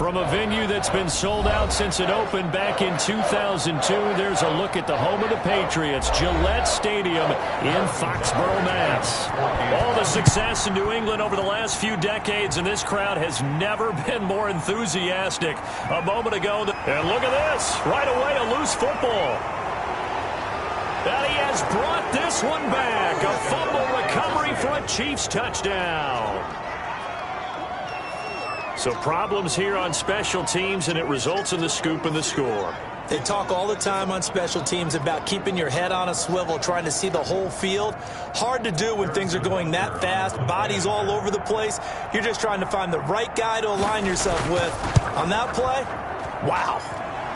From a venue that's been sold out since it opened back in 2002, there's a look at the home of the Patriots, Gillette Stadium in Foxborough, Mass. All the success in New England over the last few decades, and this crowd has never been more enthusiastic. A moment ago, and look at this, right away a loose football. And he has brought this one back, a fumble recovery for a Chiefs touchdown. So problems here on special teams, and it results in the scoop and the score. They talk all the time on special teams about keeping your head on a swivel, trying to see the whole field. Hard to do when things are going that fast, bodies all over the place. You're just trying to find the right guy to align yourself with. On that play, wow.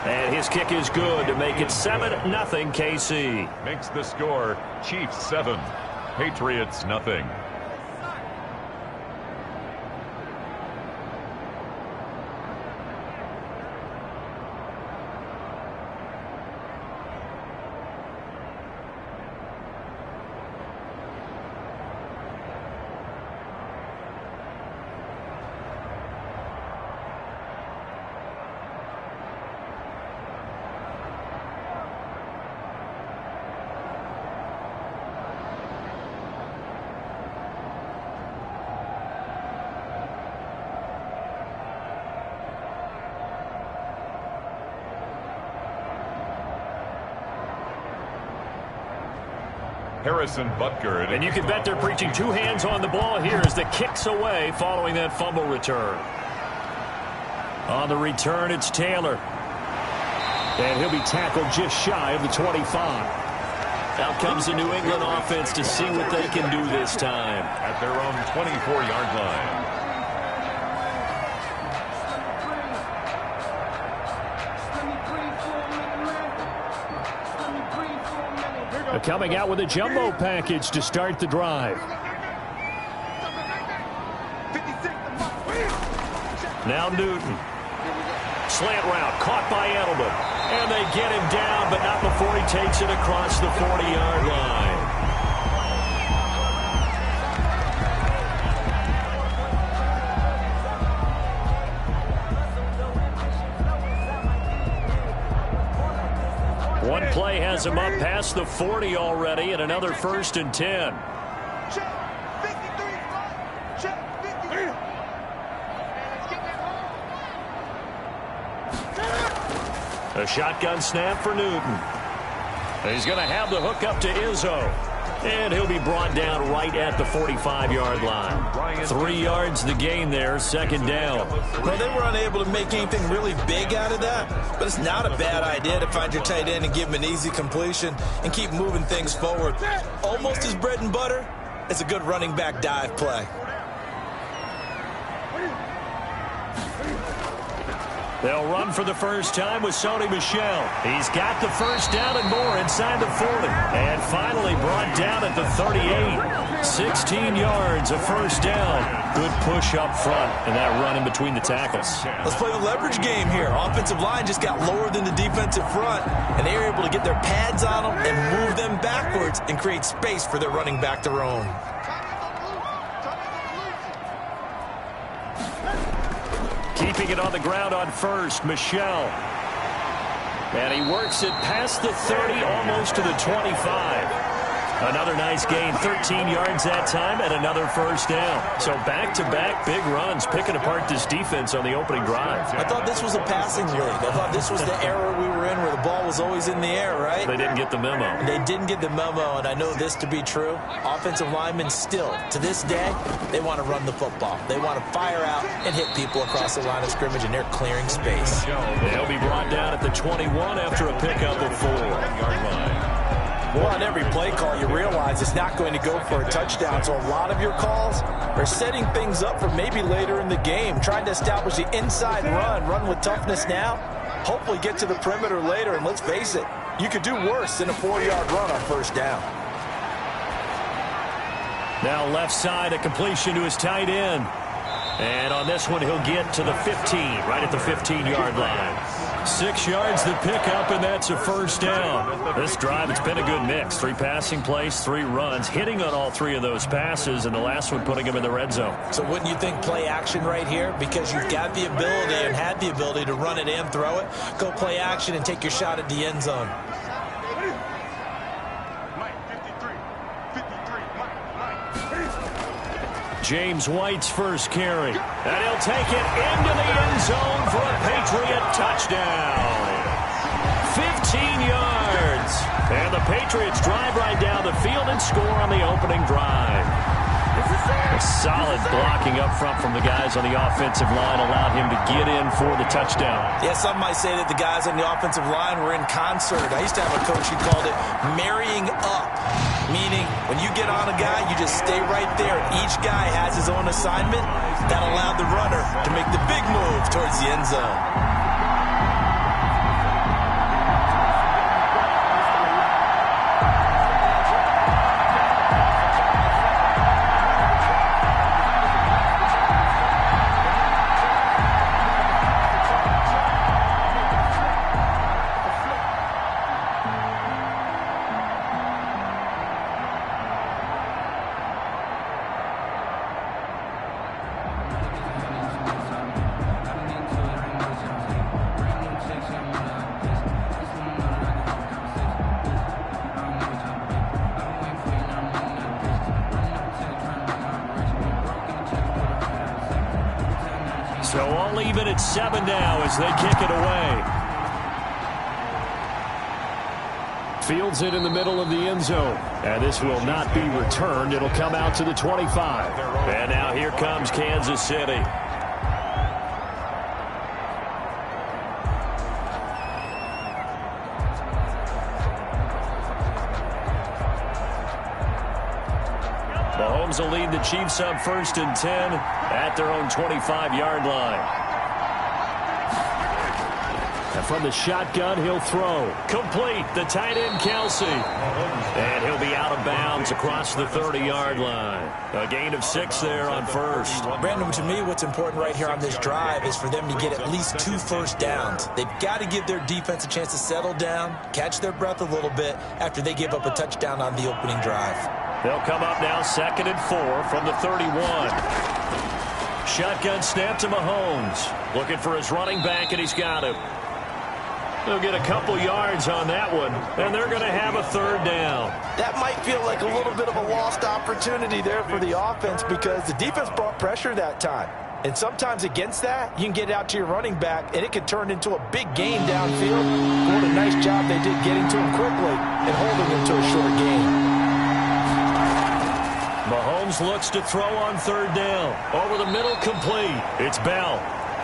And his kick is good to make it 7-0 KC. Makes the score Chiefs 7, Patriots nothing. Harrison Butker. And you can bet they're preaching two hands on the ball here as the kick's away following that fumble return. On the return, it's Taylor. And he'll be tackled just shy of the 25. Out comes the New England offense to see what they can do this time. At their own 24-yard line. Coming out with a jumbo package to start the drive. Now Newton. Slant route caught by Edelman. And they get him down, but not before he takes it across the 40-yard line. One play has him up past the 40 already, and another 1st and 10. A shotgun snap for Newton. And he's going to have the hook up to Izzo. And he'll be brought down right at the 45-yard line. 3 yards the gain there, 2nd down. Well, they were unable to make anything really big out of that, but it's not a bad idea to find your tight end and give him an easy completion and keep moving things forward. Almost as bread and butter as a good running back dive play. They'll run for the first time with Sony Michel. He's got the first down and more inside the 40. And finally brought down at the 38. 16 yards, a 1st down. Good push up front and that run in between the tackles. Let's play the leverage game here. Offensive line just got lower than the defensive front, and they were able to get their pads on them and move them backwards and create space for their running back to roam. Keeping it on the ground on 1st, Michel. And he works it past the 30, almost to the 25. Another nice gain, 13 yards that time, and another 1st down. So back-to-back big runs, picking apart this defense on the opening drive. I thought this was a passing league. I thought this was the era we were in where the ball was always in the air, right? They didn't get the memo. They didn't get the memo, and I know this to be true. Offensive linemen still, to this day, they want to run the football. They want to fire out and hit people across the line of scrimmage, and they're clearing space. They'll be brought down at the 21 after a pickup of 4. Yard line. Well, on every play call, you realize it's not going to go for a touchdown. So a lot of your calls are setting things up for maybe later in the game, trying to establish the inside run with toughness now, hopefully get to the perimeter later. And let's face it, you could do worse than a 4-yard run on 1st down. Now left side, a completion to his tight end. And on this one, he'll get to the 15, right at the 15-yard line. 6 yards the pickup, and that's a first down. This drive, it's been a good mix. 3 passing plays, 3 runs, hitting on all 3 of those passes, and the last one putting him in the red zone. So wouldn't you think play action right here? Because you've got the ability and had the ability to run it and throw it. Go play action and take your shot at the end zone. James White's first carry. And he'll take it into the end zone for a Patriot touchdown. 15 yards. And the Patriots drive right down the field and score on the opening drive. A solid blocking up front from the guys on the offensive line allowed him to get in for the touchdown. Yeah, some might say that the guys on the offensive line were in concert. I used to have a coach who called it marrying up, meaning when you get on a guy, you just stay right there. Each guy has his own assignment. That allowed the runner to make the big move towards the end zone. So all even at 7 now as they kick it away. Fields it in the middle of the end zone. And this will not be returned. It'll come out to the 25. And now here comes Kansas City. Mahomes will lead the Chiefs up 1st and 10 at their own 25-yard line. And from the shotgun, he'll throw. Complete. The tight end, Kelsey. And he'll be out of bounds across the 30-yard line. A gain of 6 there on first. Brandon, to me, what's important right here on this drive is for them to get at least 2 first downs. They've got to give their defense a chance to settle down, catch their breath a little bit after they give up a touchdown on the opening drive. They'll come up now 2nd and 4 from the 31. Shotgun snap to Mahomes. Looking for his running back, and he's got him. They'll get a couple yards on that one, and they're going to have a 3rd down. That might feel like a little bit of a lost opportunity there for the offense because the defense brought pressure that time. And sometimes against that, you can get out to your running back, and it could turn into a big gain downfield. What a nice job they did getting to him quickly and holding him to a short gain. Mahomes looks to throw on 3rd down. Over the middle, complete. It's Bell.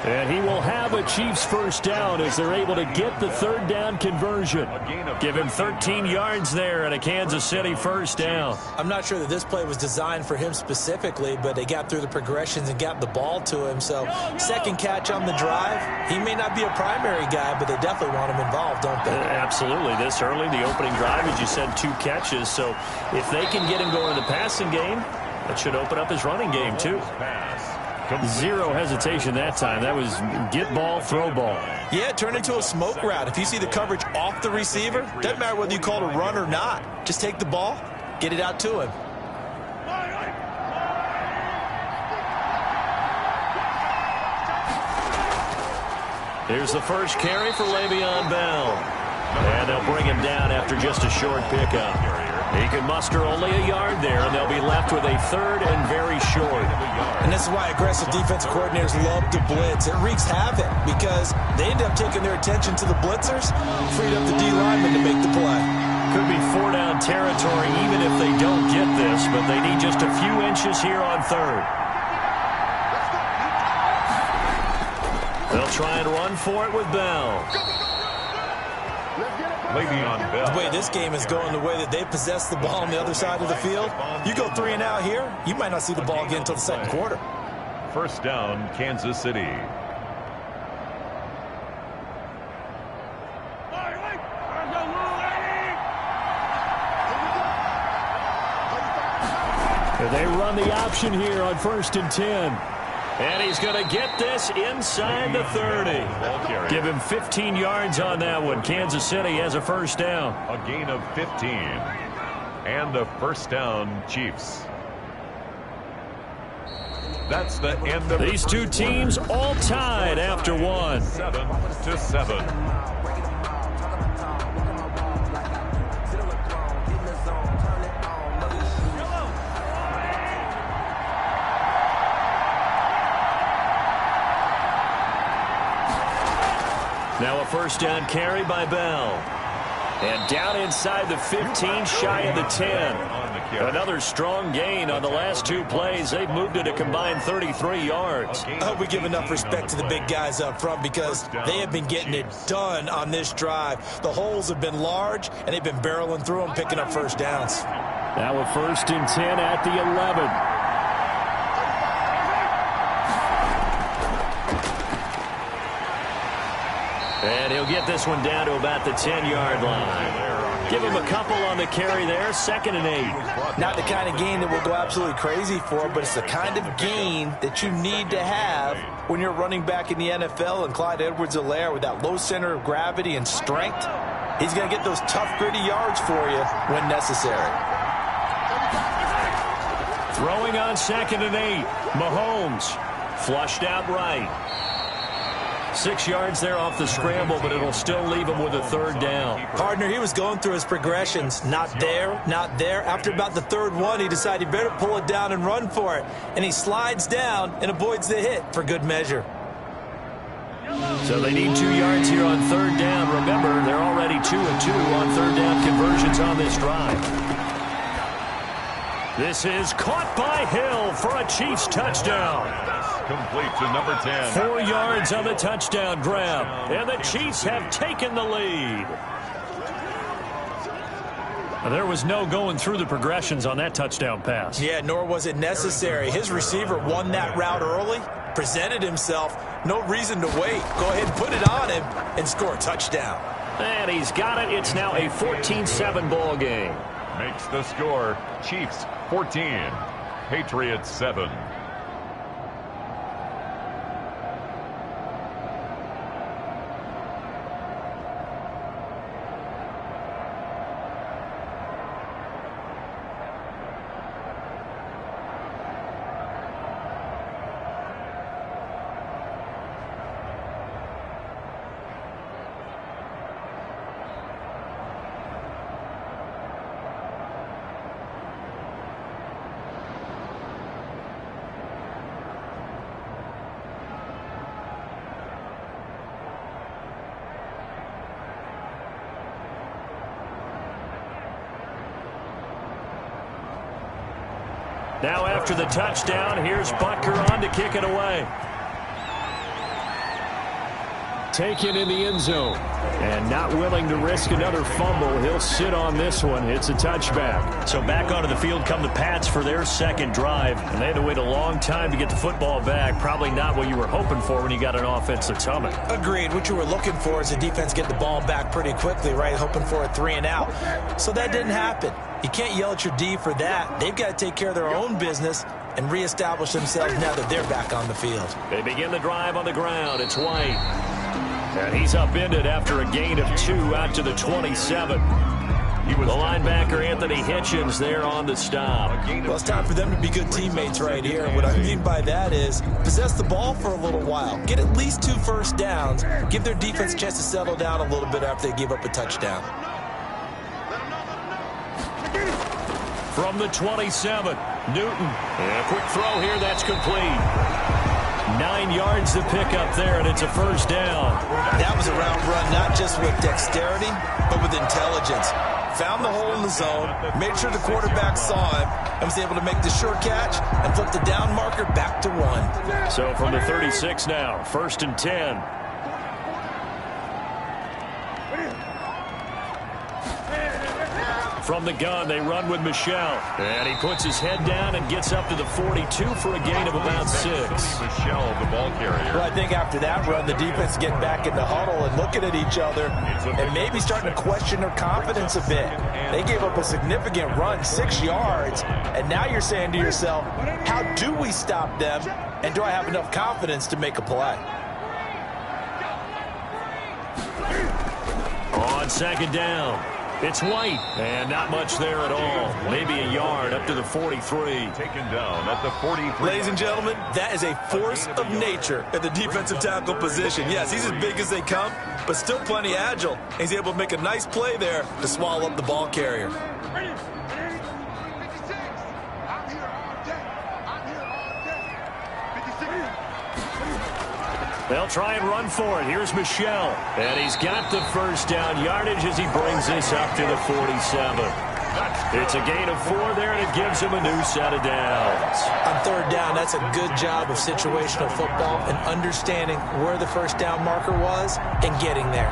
And he will have a Chiefs first down as they're able to get the 3rd down conversion. Give him 13 yards there and a Kansas City first down. I'm not sure that this play was designed for him specifically, but they got through the progressions and got the ball to him. So 2nd catch on the drive. He may not be a primary guy, but they definitely want him involved, don't they? Absolutely. This early, the opening drive, as you said, 2 catches. So if they can get him going in the passing game, that should open up his running game too. 0 hesitation that time. That was get ball, throw ball. Yeah, it turned into a smoke route. If you see the coverage off the receiver, doesn't matter whether you call it a run or not. Just take the ball, get it out to him. Here's the first carry for Le'Veon Bell. And they'll bring him down after just a short pickup. He can muster only a yard there, and they'll be left with a 3rd and very short. And this is why aggressive defensive coordinators love to blitz. It wreaks havoc because they end up taking their attention to the blitzers, freed up the D lineman to make the play. Could be 4-down territory even if they don't get this, but they need just a few inches here on 3rd. They'll try and run for it with Bell. Le'Veon Bell. The way this game is going, the way that they possess the ball on the other side of the field, you go 3 and out here, you might not see the ball again until the 2nd quarter. First down, Kansas City. They run the option here on 1st and 10. And he's going to get this inside the 30. Give him 15 yards on that one. Kansas City has a first down. A gain of 15. And a first down, Chiefs. That's the end of these two teams all tied after one. 7-7. Now a first down carry by Bell. And down inside the 15, shy of the 10. Another strong gain on the last two plays. They've moved it a combined 33 yards. I hope we give enough respect to the big guys up front because they have been getting it done on this drive. The holes have been large, and they've been barreling through them, picking up first downs. Now a first and 10 at the 11. And he'll get this one down to about the 10-yard line. Give him a couple on the carry there. 2nd and 8. Not the kind of gain that we'll go absolutely crazy for, but it's the kind of gain that you need to have when you're running back in the NFL. And Clyde Edwards-Helaire, with that low center of gravity and strength, he's going to get those tough, gritty yards for you when necessary. Throwing on 2nd and 8. Mahomes flushed out right. 6 yards there off the scramble, but it'll still leave him with a third down. Partner, he was going through his progressions. Not there, not there. After about the third one, he decided he better pull it down and run for it. And he slides down and avoids the hit for good measure. So they need 2 yards here on third down. Remember, they're already 2-2 on third down conversions on this drive. This is caught by Hill for a Chiefs touchdown. Complete to number 10. 4 yards on the touchdown grab. And the Chiefs have taken the lead. There was no going through the progressions on that touchdown pass. Yeah, nor was it necessary. His receiver won that route early, presented himself. No reason to wait. Go ahead and put it on him and score a touchdown. And he's got it. It's now a 14-7 ball game. Makes the score Chiefs 14, Patriots 7. Now after the touchdown, here's Butker on to kick it away. Taken in the end zone. And not willing to risk another fumble. He'll sit on this one. It's a touchback. So back onto the field come the Pats for their second drive. And they had to wait a long time to get the football back. Probably not what you were hoping for when you got an offense that's humming. Agreed. What you were looking for is the defense get the ball back pretty quickly, right? Hoping for a 3 and out. So that didn't happen. You can't yell at your D for that. They've got to take care of their own business and reestablish themselves now that they're back on the field. They begin the drive on the ground. It's White. And he's upended after a gain of 2 out to the 27. The linebacker, Anthony Hitchens, there on the stop. Well, it's time for them to be good teammates right here. What I mean by that is possess the ball for a little while. Get at least 2 first downs. Give their defense a chance to settle down a little bit after they give up a touchdown. From the 27, Newton. And a quick throw here, that's complete. 9 yards to pick up there, and it's a first down. That was a round run, not just with dexterity, but with intelligence. Found the hole in the zone, made sure the quarterback saw him, and was able to make the sure catch and flip the down marker back to 1. So from the 36 now, 1st and 10. From the gun, they run with Michel. And he puts his head down and gets up to the 42 for a gain of about 6. Michel, the ball carrier. Well, I think after that run, the defense getting back in the huddle and looking at each other and maybe starting to question their confidence a bit. They gave up a significant run, 6 yards, and now you're saying to yourself, how do we stop them, and do I have enough confidence to make a play? On second down, it's White, and not much there at all. Maybe a yard up to the 43. Taken down at the 43. Ladies and gentlemen, that is a force of nature at the defensive tackle position. Yes, he's as big as they come, but still plenty agile. He's able to make a nice play there to swallow up the ball carrier. They'll try and run for it. Here's Michel. And he's got the first down yardage as he brings this up to the 47. It's a gain of 4 there, and it gives him a new set of downs. On third down, that's a good job of situational football and understanding where the first down marker was and getting there.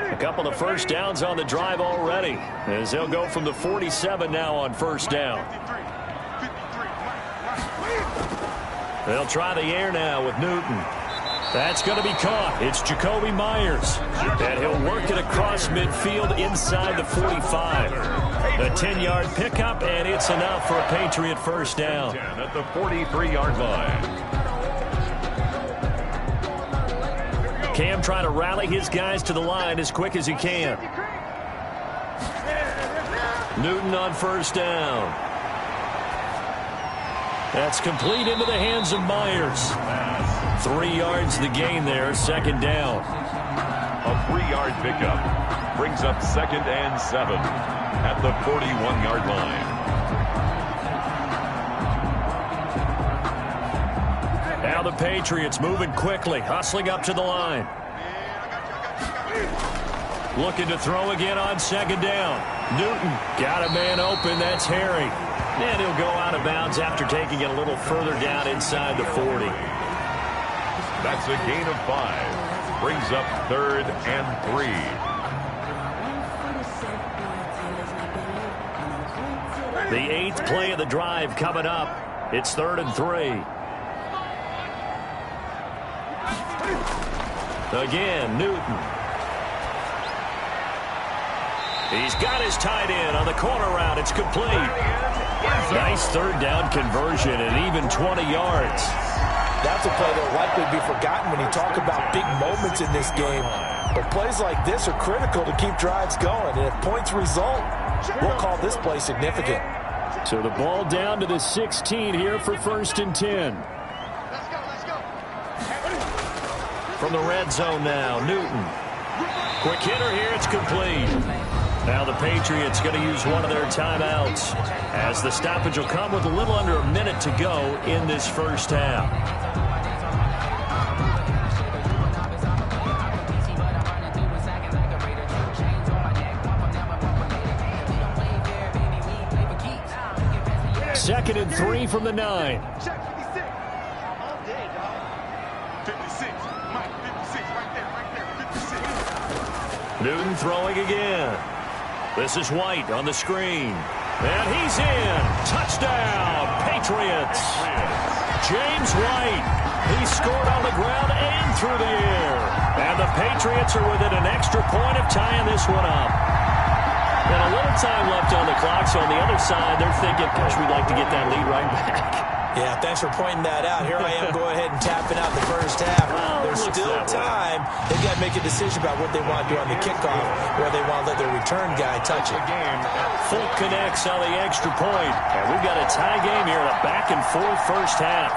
A couple of first downs on the drive already, as they'll go from the 47 now on first down. They'll try the air now with Newton. That's going to be caught. It's Jacoby Myers, and he'll work it across midfield inside the 45. A 10-yard pickup, and it's enough for a Patriot first down. At the 43-yard line. Cam trying to rally his guys to the line as quick as he can. Newton on first down. That's complete into the hands of Myers. 3 yards the gain there, second down. A 3-yard pickup brings up 2nd and 7 at the 41-yard line. Now the Patriots moving quickly, hustling up to the line. Looking to throw again on second down. Newton got a man open. That's Harry. And he'll go out of bounds after taking it a little further down inside the 40. That's a gain of 5. Brings up 3rd and 3. The 8th play of the drive coming up. It's 3rd and 3. Again, Newton. He's got his tight end on the corner route. It's complete. Nice third down conversion and even 20 yards. That's a play that will likely be forgotten when you talk about big moments in this game. But plays like this are critical to keep drives going. And if points result, we'll call this play significant. So the ball down to the 16 here for 1st and 10. From the red zone now, Newton. Quick hitter here, it's complete. Now the Patriots going to use one of their timeouts, as the stoppage will come with a little under a minute to go in this first half. Second and 3 from the 9. Newton throwing again. This is White on the screen. And he's in. Touchdown, Patriots. James White. He scored on the ground and through the air. And the Patriots are within an extra point of tying this one up. And a little time left on the clock, so on the other side, they're thinking, gosh, we'd like to get that lead right back. Yeah, thanks for pointing that out. Here I am, go ahead and tapping out the first half. There's still time. They've got to make a decision about what they want to do on the kickoff, where they want to let their return guy touch it. Fulk connects on the extra point. And we've got a tie game here in a back-and-forth first half.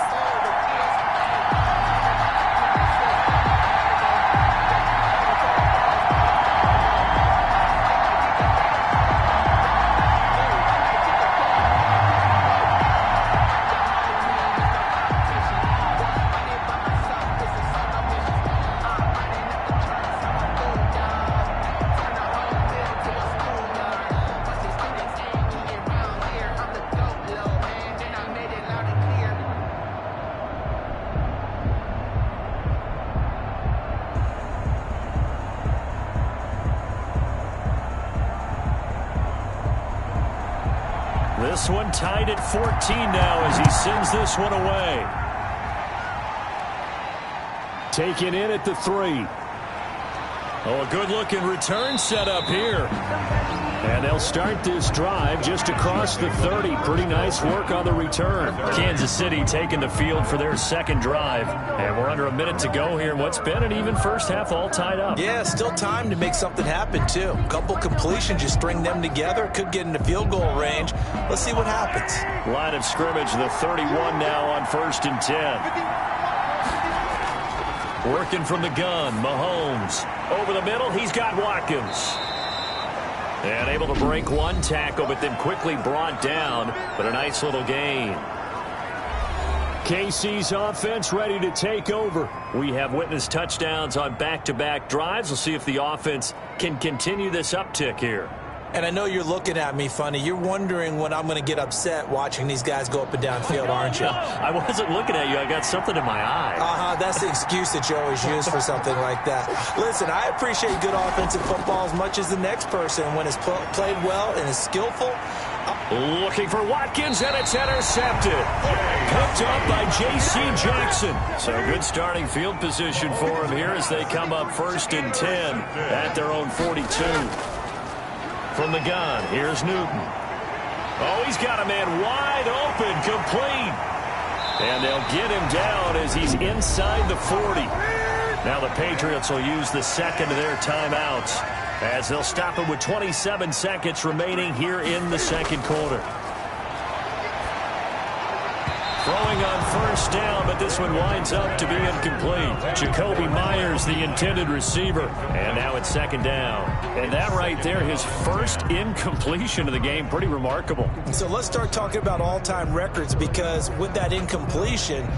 close one, tied at 14 now as he sends this one away. Taken in at the 3. Oh, a good-looking return set up here. And they'll start this drive just across the 30. Pretty nice work on the return. Kansas City taking the field for their second drive. And we're under a minute to go here in what's been an even first half, all tied up. Yeah, still time to make something happen, too. A couple completions, you string them together. Could get into field goal range. Let's see what happens. Line of scrimmage, the 31 now on 1st and 10. Working from the gun, Mahomes. Over the middle, he's got Watkins. And able to break one tackle, but then quickly brought down. But a nice little gain. KC's offense ready to take over. We have witnessed touchdowns on back-to-back drives. We'll see if the offense can continue this uptick here. And I know you're looking at me funny. You're wondering when I'm going to get upset watching these guys go up and down field, aren't you? I wasn't looking at you. I got something in my eye. That's the excuse that you always use for something like that. Listen, I appreciate good offensive football as much as the next person when it's played well and is skillful. Looking for Watkins, and it's intercepted. Picked up by J.C. Jackson. So good starting field position for him here as they come up 1st and 10 at their own 42. From the gun, here's Newton. Oh, he's got a man wide open, complete. And they'll get him down as he's inside the 40. Now the Patriots will use the second of their timeouts as they'll stop him with 27 seconds remaining here in the second quarter. Throwing on 1st down, but this one winds up to be incomplete. Jacoby Myers, the intended receiver. And now it's 2nd down. And that right there, his first incompletion of the game. Pretty remarkable. So let's start talking about all-time records, because with that incompletion,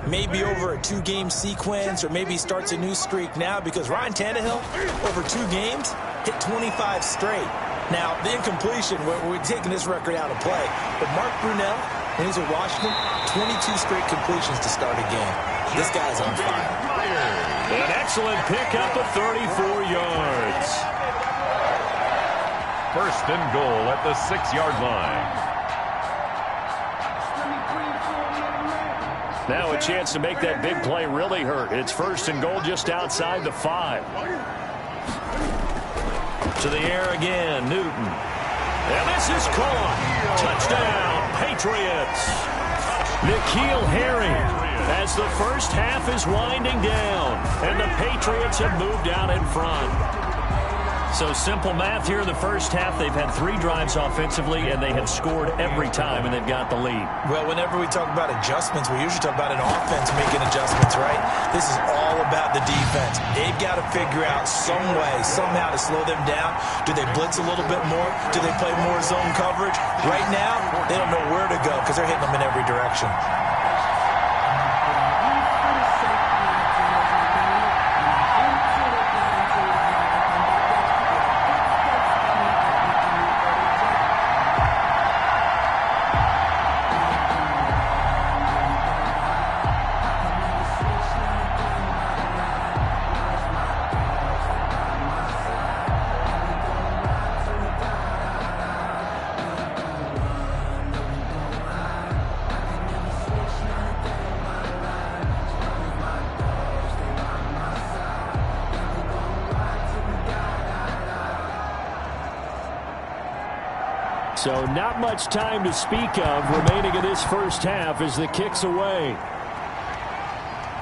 maybe over a 2-game sequence, or maybe starts a new streak now, because Ryan Tannehill, over 2 games, hit 25 straight. Now, the incompletion, we're taking this record out of play. But Mark Brunell, when he's with Washington, 22 straight completions to start a game. This guy's on fire. An excellent pickup of 34 yards. 1st and goal at the 6-yard line. Now a chance to make that big play really hurt. It's 1st and goal just outside the 5. To the air again, Newton. And this is caught. Touchdown, Patriots. N'Keal Harry as the first half is winding down. And the Patriots have moved out in front. So simple math here in the first half. They've had 3 drives offensively, and they have scored every time, and they've got the lead. Well, whenever we talk about adjustments, we usually talk about an offense making adjustments, right? This is all about the defense. They've got to figure out some way, somehow to slow them down. Do they blitz a little bit more? Do they play more zone coverage? Right now, they don't know where to go because they're hitting them in every direction. So not much time to speak of remaining in this first half as the kick's away.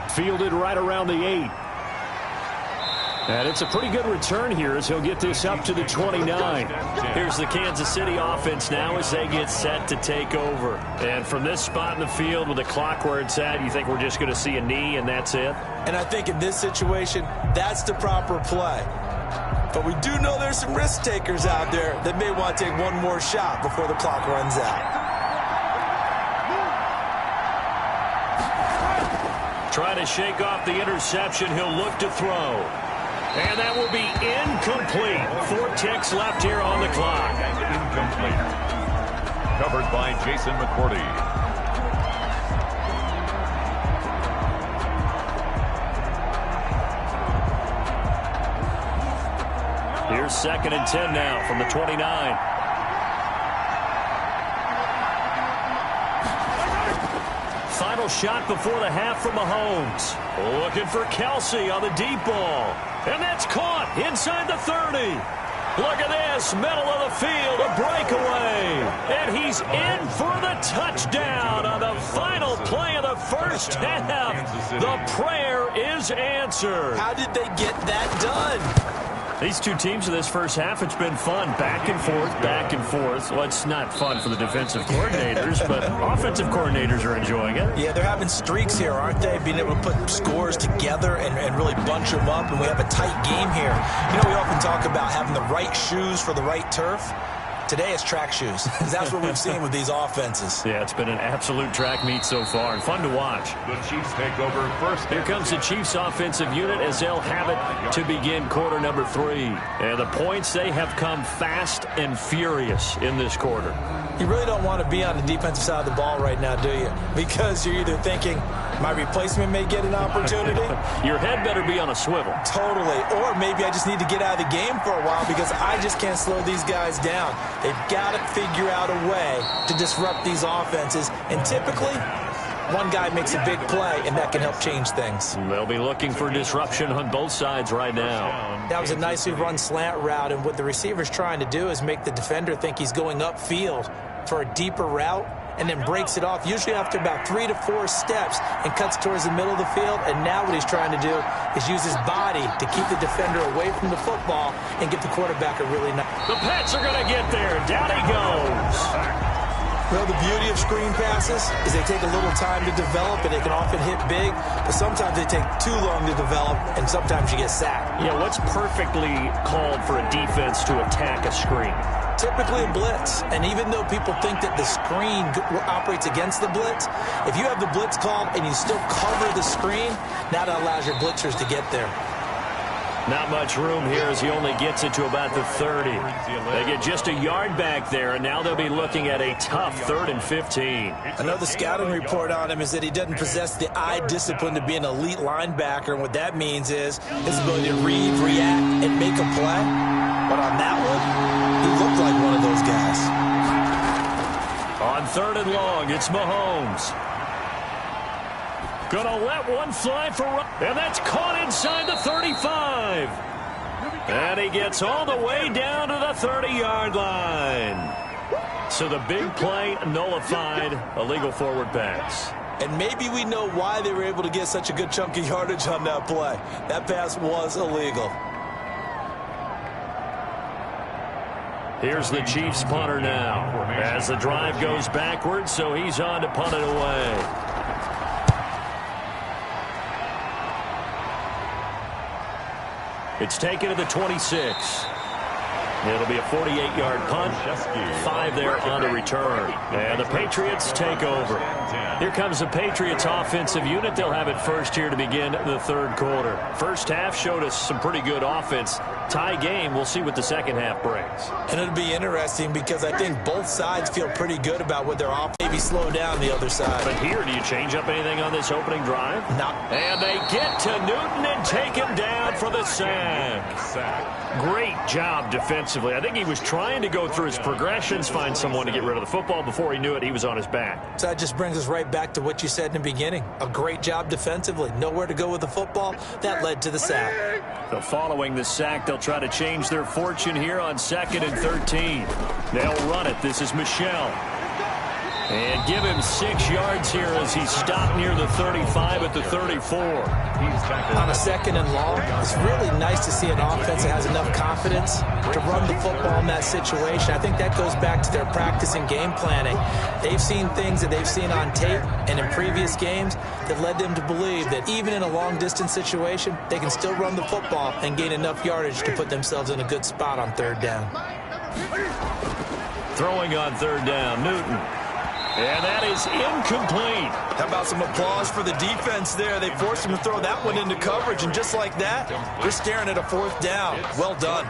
Fielded right around the 8. And it's a pretty good return here as he'll get this up to the 29. Here's the Kansas City offense now as they get set to take over. And from this spot in the field with the clock where it's at, you think we're just going to see a knee and that's it? And I think in this situation, that's the proper play. But we do know there's some risk takers out there that may want to take one more shot before the clock runs out. Trying to shake off the interception, he'll look to throw. And that will be incomplete. 4 ticks left here on the clock. Incomplete. Covered by Jason McCourty. Here's 2nd and 10 now from the 29. final shot before the half from Mahomes. Looking for Kelsey on the deep ball. And that's caught inside the 30. Look at this, middle of the field, a breakaway. And he's in for the touchdown on the final play of the first half. The prayer is answered. How did they get that done? These two teams in this first half, it's been fun. Back and forth, back and forth. Well, it's not fun for the defensive coordinators, but offensive coordinators are enjoying it. Yeah, they're having streaks here, aren't they? Being able to put scores together and really bunch them up, and we have a tight game here. You know, we often talk about having the right shoes for the right turf. Today it's track shoes. That's what we've seen with these offenses. Yeah, it's been an absolute track meet so far and fun to watch. The Chiefs take over first. Here comes the Chiefs offensive unit as they'll have it to begin quarter number 3. And the points, they have come fast and furious in this quarter. You really don't want to be on the defensive side of the ball right now, do you? Because you're either thinking, my replacement may get an opportunity. Your head better be on a swivel. Totally. Or maybe I just need to get out of the game for a while because I just can't slow these guys down. They've got to figure out a way to disrupt these offenses. And typically, one guy makes a big play, and that can help change things. They'll be looking for disruption on both sides right now. That was a nicely run slant route, and what the receiver's trying to do is make the defender think he's going upfield for a deeper route, and then breaks it off, usually after about 3 to 4 steps, and cuts towards the middle of the field. And now what he's trying to do is use his body to keep the defender away from the football and get the quarterback a really nice... The Pats are going to get there. Down he goes. Well, the beauty of screen passes is they take a little time to develop, and they can often hit big, but sometimes they take too long to develop, and sometimes you get sacked. Yeah, what's perfectly called for a defense to attack a screen? Typically a blitz, and even though people think that the screen operates against the blitz, if you have the blitz called and you still cover the screen, now that allows your blitzers to get there. Not much room here as he only gets it to about the 30. They get just a yard back there, and now they'll be looking at a tough 3rd and 15. Another scouting report on him is that he doesn't possess the eye discipline to be an elite linebacker, and what that means is his ability to read, react, and make a play. But on that one, he looked like one of those guys. On 3rd and long, it's Mahomes. Gonna let one fly for... And that's caught inside the 35. And he gets all the way down to the 30-yard line. So the big play nullified, a legal forward pass. And maybe we know why they were able to get such a good chunk of yardage on that play. That pass was illegal. Here's the Chiefs punter now as the drive goes backwards, so he's on to punt it away. It's taken to the 26. It'll be a 48-yard punt, 5 there on the return. And the Patriots take over. Here comes the Patriots offensive unit. They'll have it first here to begin the 3rd quarter. First half showed us some pretty good offense. Tie game, we'll see what the second half brings. And it'll be interesting because I think both sides feel pretty good about what their offense maybe slow down the other side. But here, do you change up anything on this opening drive? No. And they get to Newton and take him down for the sack. Great job defensively. I think he was trying to go through his progressions, find someone to get rid of the football. Before he knew it, he was on his back. So that just brings us right back to what you said in the beginning. A great job defensively. Nowhere to go with the football. That led to the sack. So following the sack, they'll try to change their fortune here on 2nd and 13. They'll run it. This is Michel. And give him 6 yards here as he's stopped near the 35 at the 34. On a 2nd and long, it's really nice to see an offense that has enough confidence to run the football in that situation. I think that goes back to their practice and game planning. They've seen things that they've seen on tape and in previous games that led them to believe that even in a long-distance situation, they can still run the football and gain enough yardage to put themselves in a good spot on 3rd down. Throwing on 3rd down, Newton. And that is incomplete. How about some applause for the defense there? They forced him to throw that one into coverage, and just like that, we're staring at a 4th down. Well done.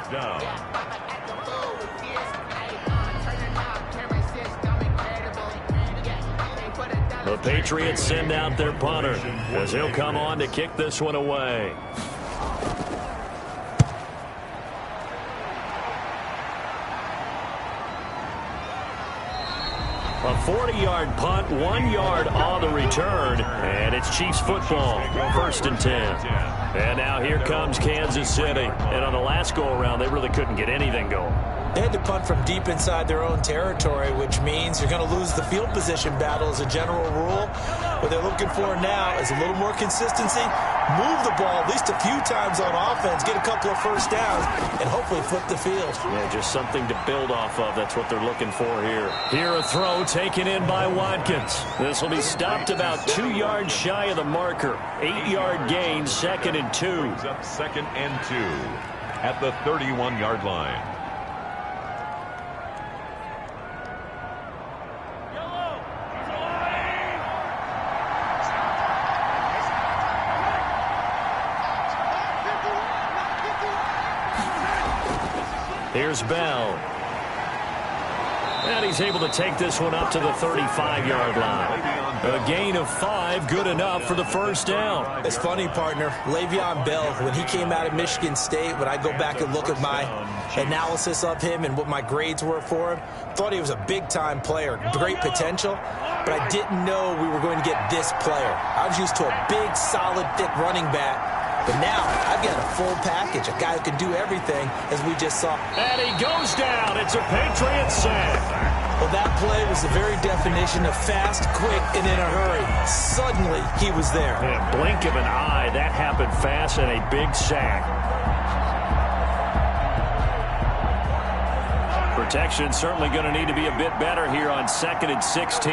The Patriots send out their punter as he'll come on to kick this one away. A 40-yard punt, 1 yard on the return, and it's Chiefs football, 1st and 10. And now here comes Kansas City. And on the last go-around, they really couldn't get anything going. They had to punt from deep inside their own territory, which means you're going to lose the field position battle as a general rule. What they're looking for now is a little more consistency, move the ball at least a few times on offense, get a couple of first downs, and hopefully flip the field. Yeah, just something to build off of. That's what they're looking for here. Here a throw taken in by Watkins. This will be stopped about 2 yards shy of the marker. 8-yard gain, 2nd and 2. Up 2nd and 2 at the 31-yard line. Here's Bell. And he's able to take this one up to the 35-yard line. A gain of 5, good enough for the first down. It's funny, partner. Le'Veon Bell, when he came out of Michigan State, when I go back and look at my analysis of him and what my grades were for him, thought he was a big-time player, great potential, but I didn't know we were going to get this player. I was used to a big, solid, thick running back. But now, I've got a full package, a guy who can do everything, as we just saw. And he goes down. It's a Patriots sack. Well, that play was the very definition of fast, quick, and in a hurry. Suddenly, he was there. In a blink of an eye, that happened fast and a big sack. Protection certainly going to need to be a bit better here on 2nd and 16.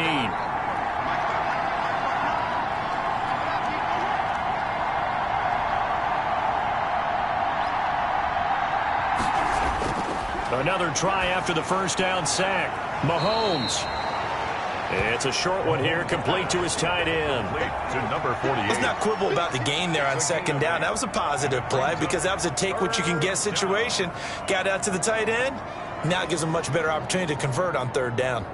Another try after the first down sack. Mahomes. It's a short one here, complete to his tight end. To number 48. Let's not quibble about the gain there on 2nd down. That was a positive play because that was a take-what-you-can-get situation. Got out to the tight end. Now it gives them much better opportunity to convert on 3rd down.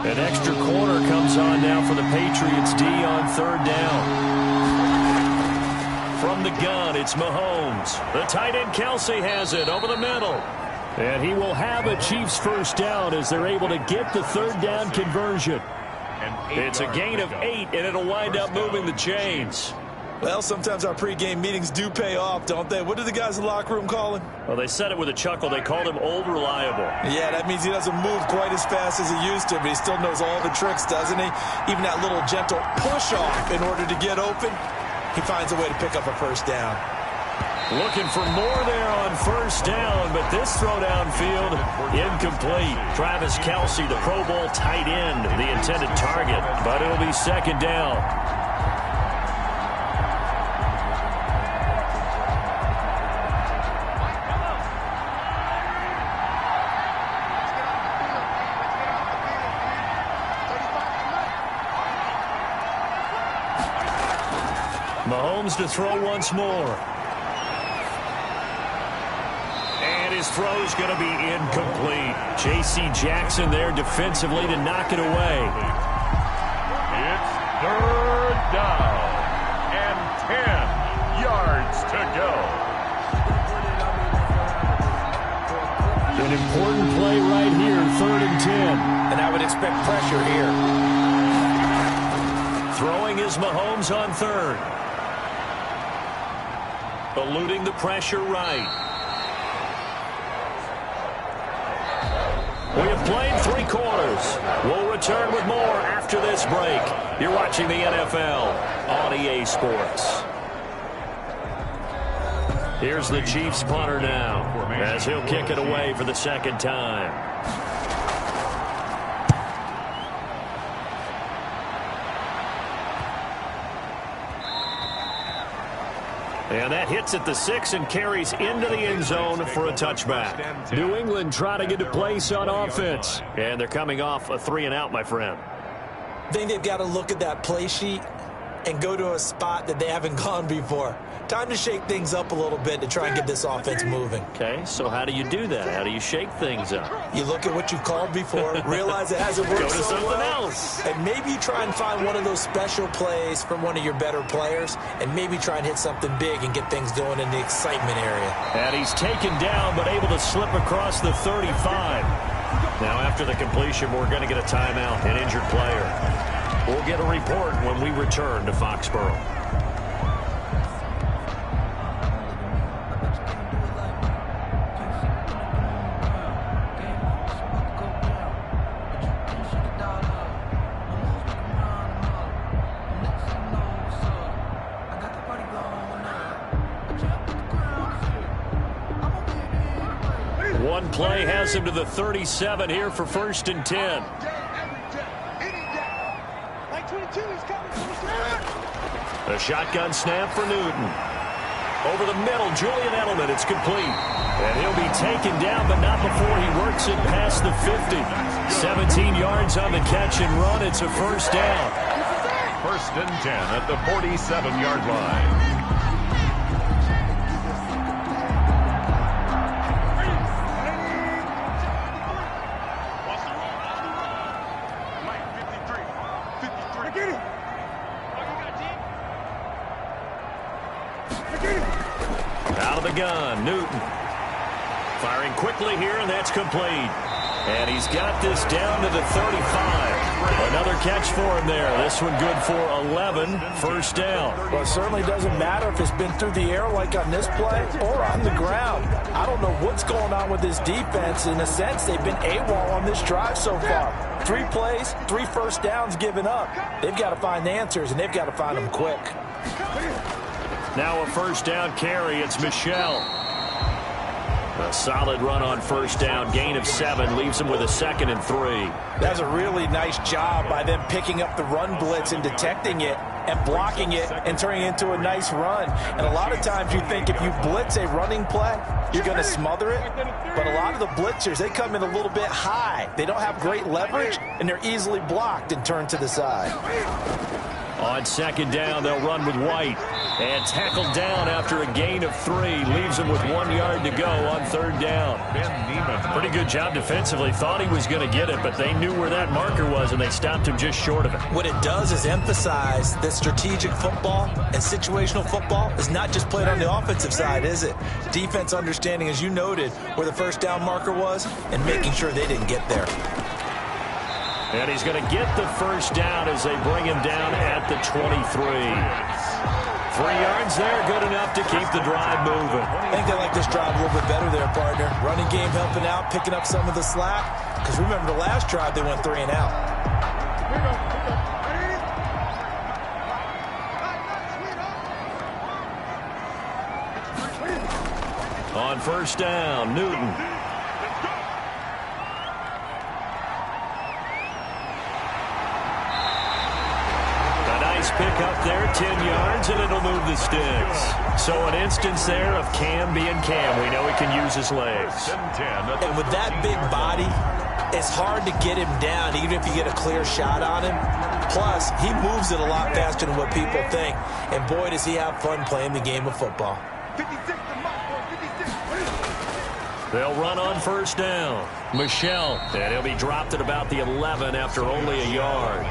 An extra corner comes on now for the Patriots D on 3rd down. From the gun, it's Mahomes. The tight end Kelsey has it over the middle. And he will have a Chiefs first down as they're able to get the 3rd down conversion. It's a gain of 8, and it'll wind up moving the chains. Well, sometimes our pregame meetings do pay off, don't they? What do the guys in the locker room call him? Well, they said it with a chuckle. They called him Old Reliable. Yeah, that means he doesn't move quite as fast as he used to, but he still knows all the tricks, doesn't he? Even that little gentle push-off in order to get open, he finds a way to pick up a first down. Looking for more there on 1st down, but this throw downfield incomplete. Travis Kelsey, the Pro Bowl tight end, the intended target, but it'll be 2nd down. Mahomes to throw once more. His throw's going to be incomplete. J.C. Jackson there defensively to knock it away. It's 3rd down and 10 yards to go. An important play right here, 3rd and 10. And I would expect pressure here. Throwing is Mahomes on 3rd. Eluding the pressure right. We have played 3 quarters. We'll return with more after this break. You're watching the NFL on EA Sports. Here's the Chiefs punter now as he'll kick it away for the 2nd time. And that hits at the 6 and carries into the end zone for a touchback. New England trying to get a place on offense. And they're coming off a 3-and-out, my friend. I think they've got to look at that play sheet and go to a spot that they haven't gone before. Time to shake things up a little bit to try and get this offense moving. Okay, so how do you do that? How do you shake things up? You look at what you've called before, realize it hasn't worked Go to so something well, else. and maybe you try and find one of those special plays from one of your better players, and maybe try and hit something big and get things going in the excitement area. And he's taken down, but able to slip across the 35. Now, after the completion, we're going to get a timeout, an injured player. We'll get a report when we return to Foxborough. One play has him to the 37 here for 1st and 10. A shotgun snap for Newton. Over the middle, Julian Edelman. It's complete. And he'll be taken down, but not before he works it past the 50. 17 yards on the catch and run. It's a 1st down. 1st and 10 at the 47-yard line. Out of the gun, Newton. Firing quickly here, and that's complete. And he's got this down to the 35. Another catch for him there. This one good for 11. 1st down. Well, it certainly doesn't matter if it's been through the air like on this play or on the ground. I don't know what's going on with this defense. In a sense, they've been AWOL on this drive so far. 3 plays, 3 1st downs given up. They've got to find the answers, and they've got to find them quick. Now a 1st down carry. It's Michel. A solid run on 1st down. Gain of 7 leaves him with a 2nd and 3. That's a really nice job by them picking up the run blitz and detecting it and blocking it and turning it into a nice run. And a lot of times you think if you blitz a running play, you're going to smother it. But a lot of the blitzers, they come in a little bit high. They don't have great leverage, and they're easily blocked and turned to the side. On 2nd down, they'll run with White. And tackled down after a gain of 3. Leaves him with 1 yard to go on 3rd down. Pretty good job defensively. Thought he was going to get it, but they knew where that marker was, and they stopped him just short of it. What it does is emphasize that strategic football and situational football is not just played on the offensive side, is it? Defense understanding, as you noted, where the 1st down marker was and making sure they didn't get there. And he's going to get the 1st down as they bring him down at the 23. 3 yards there, good enough to keep the drive moving. I think they like this drive a little bit better there, partner. Running game helping out, picking up some of the slack. Because remember the last drive, they went 3 and out. On 1st down, Newton. Pick up there, 10 yards, and it'll move the sticks. So an instance there of Cam being Cam. We know he can use his legs. And with that big body, it's hard to get him down, even if you get a clear shot on him. Plus, he moves it a lot faster than what people think. And boy, does he have fun playing the game of football. They'll run on 1st down. Michel, and he'll be dropped at about the 11 after only a yard.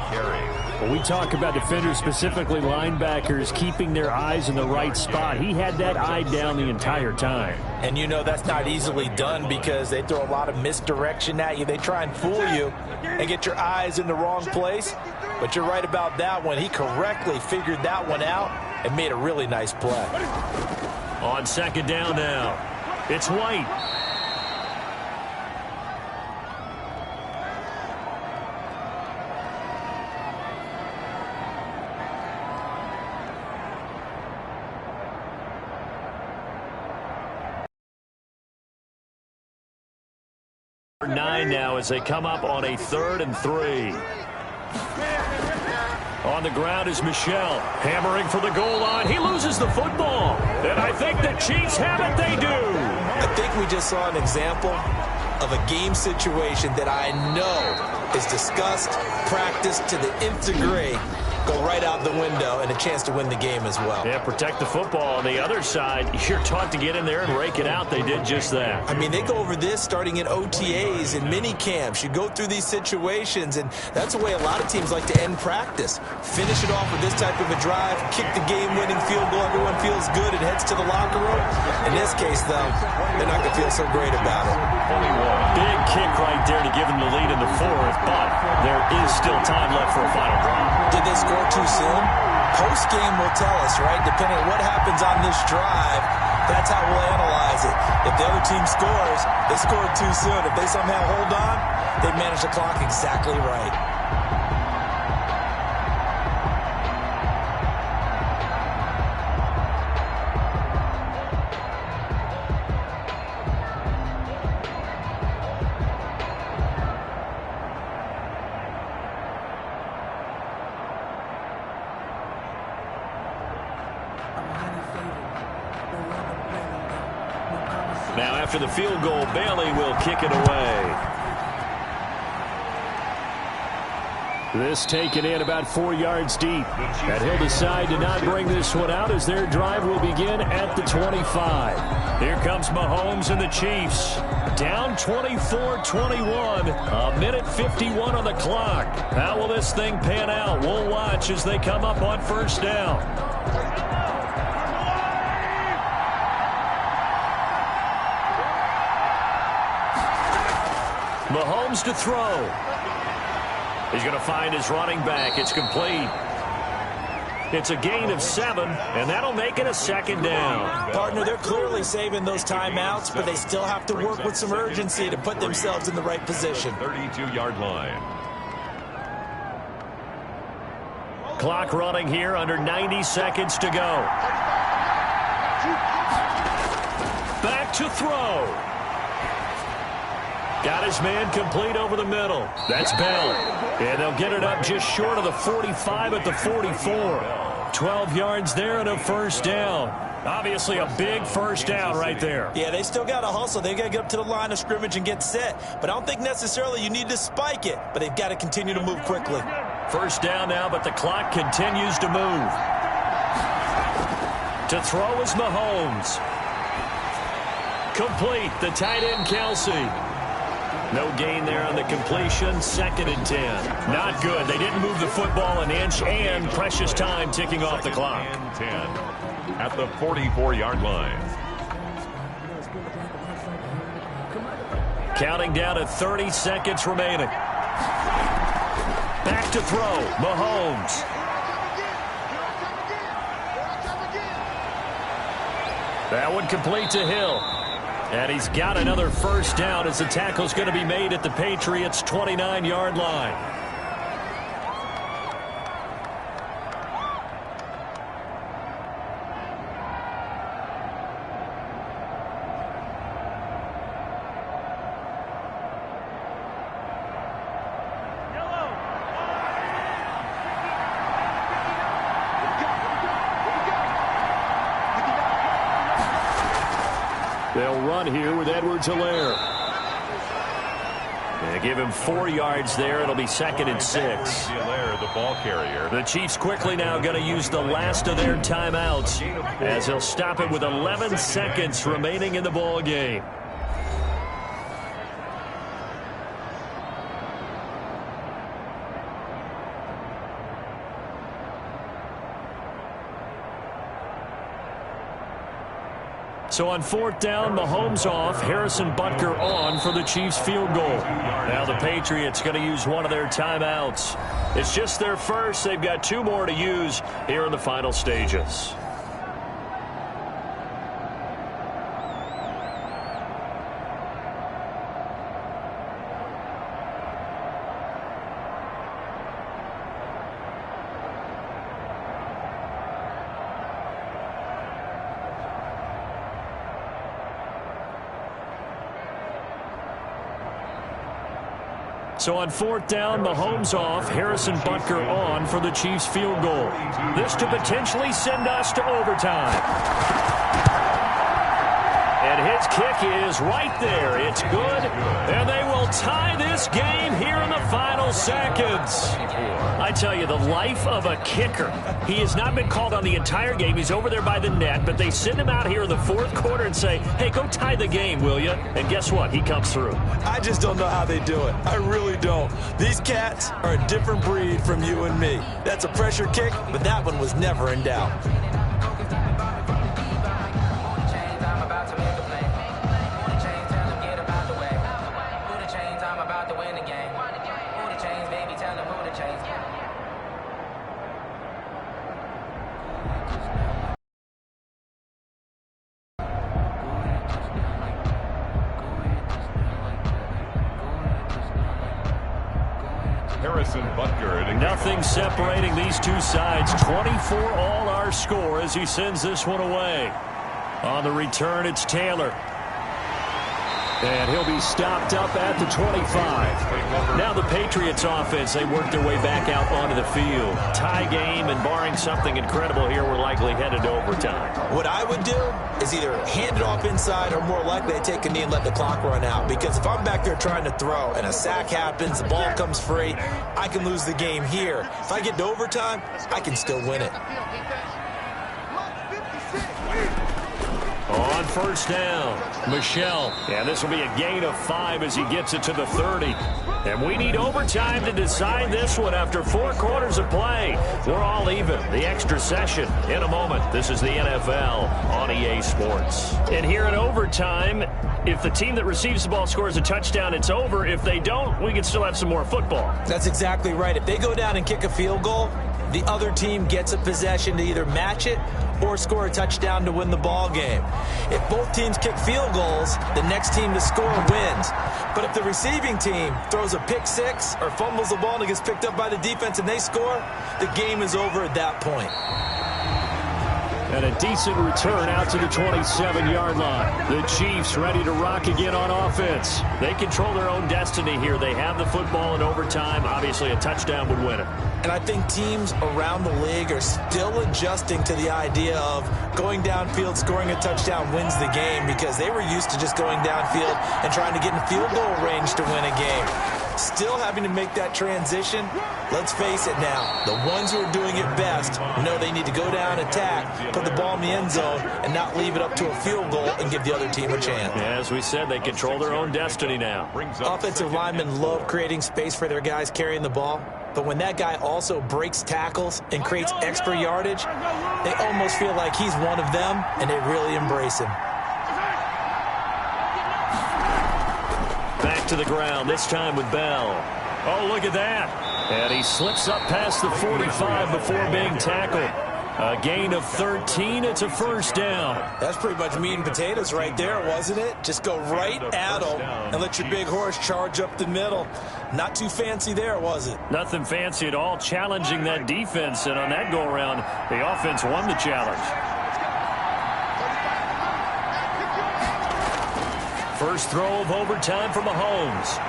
When we talk about defenders, specifically linebackers, keeping their eyes in the right spot, he had that eye down the entire time. And you know that's not easily done because they throw a lot of misdirection at you. They try and fool you and get your eyes in the wrong place. But you're right about that one. He correctly figured that one out and made a really nice play. On 2nd down now, it's White. Nine now as they come up on a 3rd and 3. On the ground is Michel, hammering for the goal line. He loses the football, and I think the Chiefs have it. They do. I think we just saw an example of a game situation that I know is discussed, practiced to the nth degree, go right out the window, and a chance to win the game as well. Yeah, protect the football. On the other side, you're taught to get in there and rake it out. They did just that. I mean, they go over this starting in OTAs and mini camps. You go through these situations, and that's the way a lot of teams like to end practice. Finish it off with this type of a drive, kick the game-winning field goal. Everyone feels good and heads to the locker room. In this case, though, they're not going to feel so great about it. Big kick right there to give them the lead in the fourth, but there is still time left for a final drive. Did they score too soon? Post-game will tell us, right? Depending on what happens on this drive, that's how we'll analyze it. If the other team scores, they scored too soon. If they somehow hold on, they manage the clock exactly right. Now after the field goal, Bailey will kick it away. This taken in about 4 yards deep. And he'll decide to not bring this one out as their drive will begin at the 25. Here comes Mahomes and the Chiefs. Down 24-21. A minute 51 on the clock. How will this thing pan out? We'll watch as they come up on first down. Mahomes to throw. He's going to find his running back. It's complete. It's a gain of 7, and that'll make it a second down. Partner, they're clearly saving those timeouts, but they still have to work with some urgency to put themselves in the right position. 32-yard line. Clock running here, under 90 seconds to go. Back to throw. Got his man complete over the middle. That's Bell. And they'll get it up just short of the 45 at the 44. 12 yards there and a first down. Obviously a big first down right there. Yeah, they still got to hustle. They got to get up to the line of scrimmage and get set. But I don't think necessarily you need to spike it. But they've got to continue to move quickly. First down now, but the clock continues to move. To throw is Mahomes. Complete. The tight end, Kelsey. No gain there on the completion. 2nd and 10. Not good. They didn't move the football an inch, and precious time ticking off the clock. And 10 at the 44-yard line. Counting down to 30 seconds remaining. Back to throw. Mahomes. That one complete to Hill. And he's got another first down as the tackle's going to be made at the Patriots' 29-yard line. They'll run here with Edwards-Helaire. They give him 4 yards there. It'll be 2nd and 6. Edwards-Helaire, the ball carrier. The Chiefs quickly now going to use the last of their timeouts as they'll stop it with 11 seconds remaining in the ball game. So on 4th down, Mahomes off, Harrison Butker on for the Chiefs field goal. Now the Patriots going to use one of their timeouts. It's just their first. They've got 2 more to use here in the final stages. So on 4th down, Mahomes off, Harrison Butker on for the Chiefs field goal. This to potentially send us to overtime. And his kick is right there. It's good. And they will tie this game here in the final seconds. I tell you, the life of a kicker. He has not been called on the entire game. He's over there by the net, but they send him out here in the 4th quarter and say, hey, go tie the game, will you? And guess what? He comes through. I just don't know how they do it. I really don't. These cats are a different breed from you and me. That's a pressure kick, but that one was never in doubt. Nothing separating these two sides. 24 all our score as he sends this one away. On the return, it's Taylor. And he'll be stopped up at the 25. Now the Patriots offense, they work their way back out onto the field. Tie game, and barring something incredible here, we're likely headed to overtime. What I would do is either hand it off inside or more likely to take a knee and let the clock run out. Because if I'm back there trying to throw and a sack happens, the ball comes free, I can lose the game here. If I get to overtime, I can still win it. On first down, Michel. And this will be a gain of 5 as he gets it to the 30. And we need overtime to decide this one after 4 quarters of play. We're all even. The extra session in a moment. This is the NFL on EA Sports. And here in overtime, if the team that receives the ball scores a touchdown, it's over. If they don't, we can still have some more football. That's exactly right. If they go down and kick a field goal, the other team gets a possession to either match it or score a touchdown to win the ball game. If both teams kick field goals, the next team to score wins. But if the receiving team throws a pick six or fumbles the ball and it gets picked up by the defense and they score, the game is over at that point. And a decent return out to the 27-yard line. The Chiefs ready to rock again on offense. They control their own destiny here. They have the football in overtime. Obviously, a touchdown would win it. And I think teams around the league are still adjusting to the idea of going downfield, scoring a touchdown wins the game, because they were used to just going downfield and trying to get in field goal range to win a game. Still having to make that transition. Let's face it now, the ones who are doing it best know they need to go down, attack, put the ball in the end zone, and not leave it up to a field goal and give the other team a chance. Yeah, as we said, they control their own destiny now. Offensive linemen love creating space for their guys carrying the ball, but when that guy also breaks tackles and creates extra yardage, they almost feel like he's one of them, and they really embrace him. Back to the ground, this time with Bell. Oh, look at that. And he slips up past the 45 before being tackled. A gain of 13. It's a first down. That's pretty much meat and potatoes right there, wasn't it? Just go right at them and let your big horse charge up the middle. Not too fancy there, was it? Nothing fancy at all. Challenging that defense, and on that go-around, the offense won the challenge. First throw of overtime for Mahomes.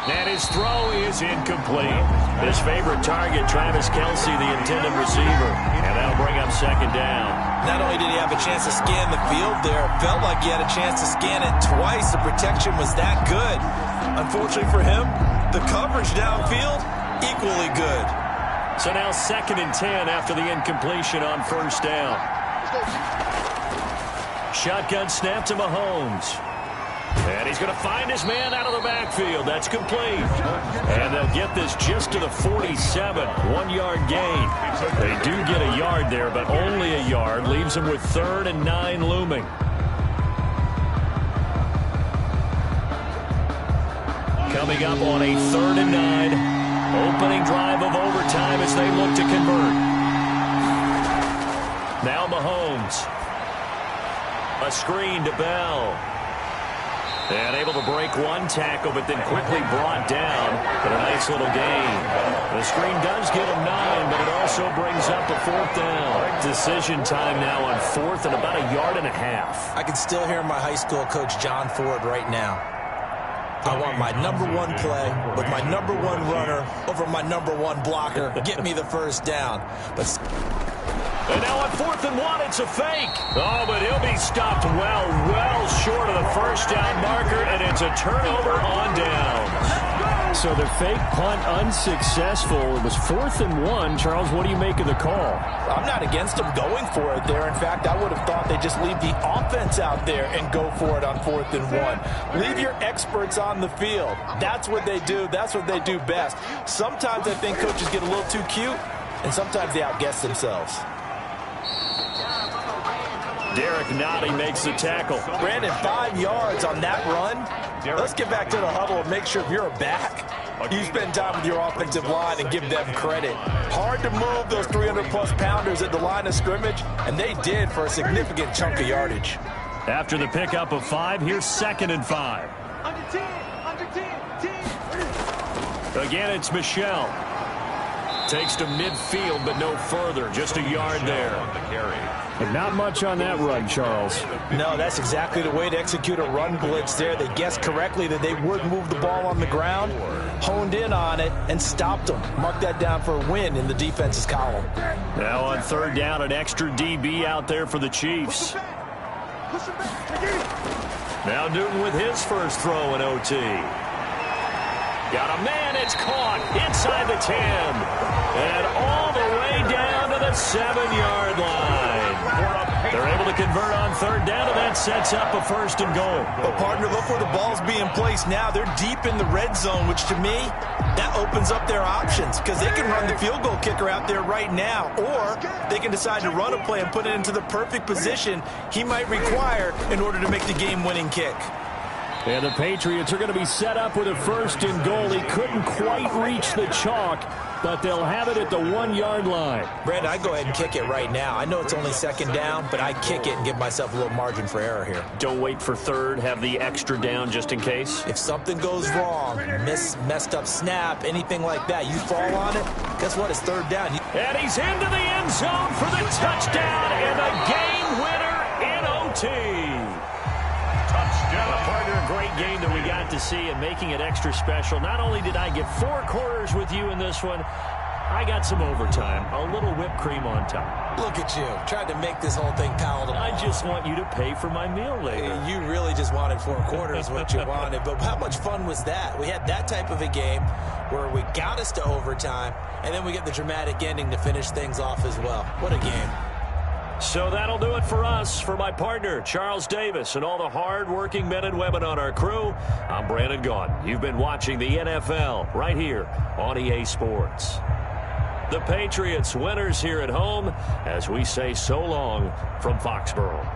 And his throw is incomplete. His favorite target, Travis Kelce, the intended receiver. And that'll bring up second down. Not only did he have a chance to scan the field there, it felt like he had a chance to scan it twice. The protection was that good. Unfortunately for him, the coverage downfield, equally good. So now 2nd and 10 after the incompletion on first down. Shotgun snap to Mahomes. And he's going to find his man out of the backfield. That's complete. And they'll get this just to the 47. 1-yard gain. They do get a yard there, but only a yard. Leaves them with 3rd and 9 looming. Coming up on a 3rd and 9. Opening drive of overtime as they look to convert. Now Mahomes. A screen to Bell. And able to break one tackle, but then quickly brought down. But a nice little gain. The screen does get him 9, but it also brings up a 4th down. Decision time now on 4th and about a yard and a half. I can still hear my high school coach, John Ford, right now. I want my #1 play with my #1 runner over my #1 blocker. Get me the first down. And now on 4th and 1, it's a fake. Oh, but he'll be stopped well short of the first down marker, and it's a turnover on downs. So the fake punt unsuccessful. It was 4th and 1. Charles, what do you make of the call? I'm not against them going for it there. In fact, I would have thought they'd just leave the offense out there and go for it on 4th and 1. Leave your experts on the field. That's what they do. That's what they do best. Sometimes I think coaches get a little too cute, and sometimes they outguess themselves. Derek Nottie makes the tackle. Brandon, 5 yards on that run. Let's get back to the huddle and make sure if you're a back, you spend time with your offensive line and give them credit. Hard to move those 300-plus pounders at the line of scrimmage, and they did for a significant chunk of yardage. After the pickup of 5, here's 2nd and 5. Again, it's Michel. Takes to midfield, but no further. Just a yard there. And not much on that run, Charles. No, that's exactly the way to execute a run blitz there. They guessed correctly that they would move the ball on the ground, honed in on it, and stopped them. Mark that down for a win in the defense's column. Now on third down, an extra DB out there for the Chiefs. Now Newton with his first throw in OT. Got a man, it's caught inside the 10. And all the way down to the 7-yard line. They're able to convert on third down, and that sets up a first and goal. But, partner, look where the ball's being placed now. They're deep in the red zone, which to me, that opens up their options because they can run the field goal kicker out there right now, or they can decide to run a play and put it into the perfect position he might require in order to make the game-winning kick. And the Patriots are going to be set up with a first and goal. He couldn't quite reach the chalk, but they'll have it at the 1-yard line. Brandon, I'd go ahead and kick it right now. I know it's only second down, but I'd kick it and give myself a little margin for error here. Don't wait for third. Have the extra down just in case. If something goes wrong, messed up snap, anything like that, you fall on it, guess what? It's third down. And he's into the end zone for the touchdown and the game winner in OT. A partner, a great game that we got to see and making it extra special. Not only did I get 4 quarters with you in this one, I got some overtime, a little whipped cream on top. Look at you, tried to make this whole thing palatable. I just want you to pay for my meal later. You really just wanted 4 quarters, what you wanted. But how much fun was that? We had that type of a game where we got us to overtime, and then we get the dramatic ending to finish things off as well. What a game. So that'll do it for us. For my partner, Charles Davis, and all the hard-working men and women on our crew, I'm Brandon Gaudin. You've been watching the NFL right here on EA Sports. The Patriots winners here at home as we say so long from Foxborough.